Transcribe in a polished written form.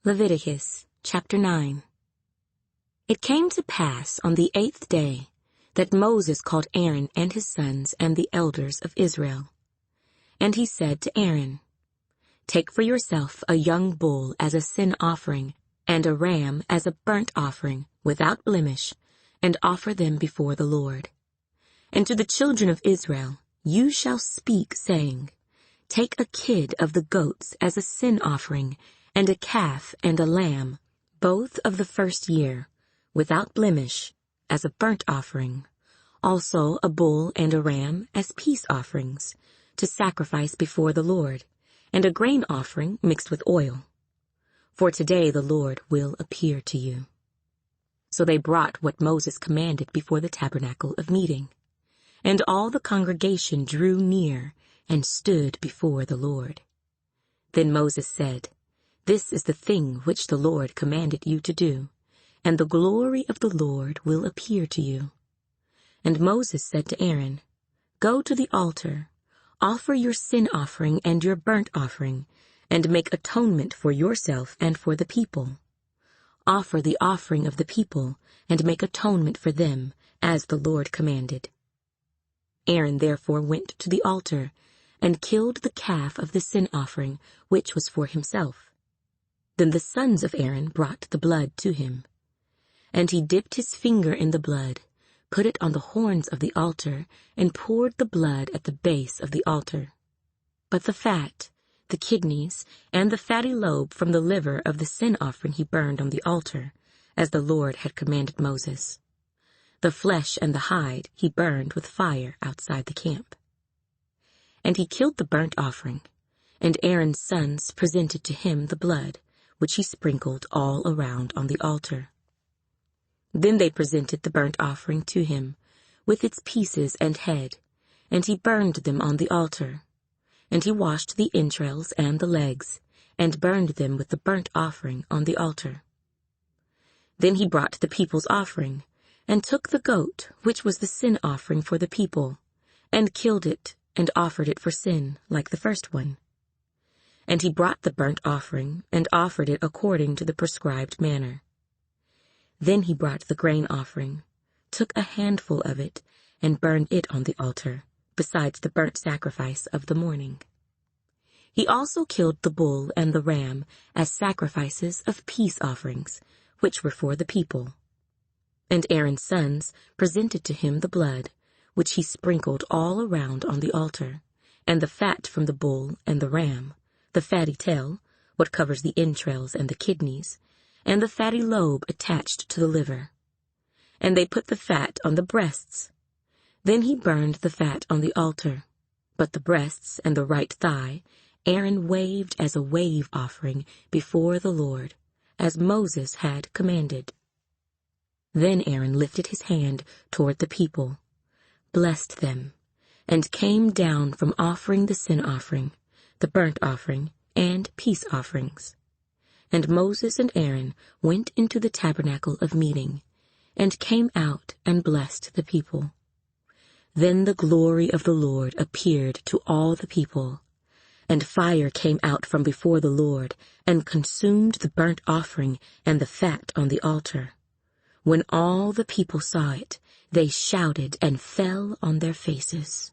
Leviticus chapter 9. It came to pass on the 8th day that Moses called Aaron and his sons and the elders of Israel. And he said to Aaron, "Take for yourself a young bull as a sin offering, and a ram as a burnt offering, without blemish, and offer them before the Lord. And to the children of Israel you shall speak, saying, Take a kid of the goats as a sin offering, and a calf and a lamb, both of the first year, without blemish, as a burnt offering, also a bull and a ram as peace offerings, to sacrifice before the Lord, and a grain offering mixed with oil. For today the Lord will appear to you." So they brought what Moses commanded before the tabernacle of meeting, and all the congregation drew near and stood before the Lord. Then Moses said, "This is the thing which the Lord commanded you to do, and the glory of the Lord will appear to you." And Moses said to Aaron, "Go to the altar, offer your sin offering and your burnt offering, and make atonement for yourself and for the people. Offer the offering of the people, and make atonement for them, as the Lord commanded." Aaron therefore went to the altar, and killed the calf of the sin offering, which was for himself. Then the sons of Aaron brought the blood to him. And he dipped his finger in the blood, put it on the horns of the altar, and poured the blood at the base of the altar. But the fat, the kidneys, and the fatty lobe from the liver of the sin offering he burned on the altar, as the Lord had commanded Moses. The flesh and the hide he burned with fire outside the camp. And he killed the burnt offering, and Aaron's sons presented to him the blood, which he sprinkled all around on the altar. Then they presented the burnt offering to him, with its pieces and head, and he burned them on the altar. And he washed the entrails and the legs, and burned them with the burnt offering on the altar. Then he brought the people's offering, and took the goat, which was the sin offering for the people, and killed it, and offered it for sin, like the first one. And he brought the burnt offering, and offered it according to the prescribed manner. Then he brought the grain offering, took a handful of it, and burned it on the altar, besides the burnt sacrifice of the morning. He also killed the bull and the ram as sacrifices of peace offerings, which were for the people. And Aaron's sons presented to him the blood, which he sprinkled all around on the altar, and the fat from the bull and the ram, the fatty tail, what covers the entrails and the kidneys, and the fatty lobe attached to the liver. And they put the fat on the breasts. Then he burned the fat on the altar, but the breasts and the right thigh Aaron waved as a wave offering before the Lord, as Moses had commanded. Then Aaron lifted his hand toward the people, blessed them, and came down from offering the sin offering, the burnt offering, and peace offerings. And Moses and Aaron went into the tabernacle of meeting, and came out and blessed the people. Then the glory of the Lord appeared to all the people, and fire came out from before the Lord, and consumed the burnt offering and the fat on the altar. When all the people saw it, they shouted and fell on their faces.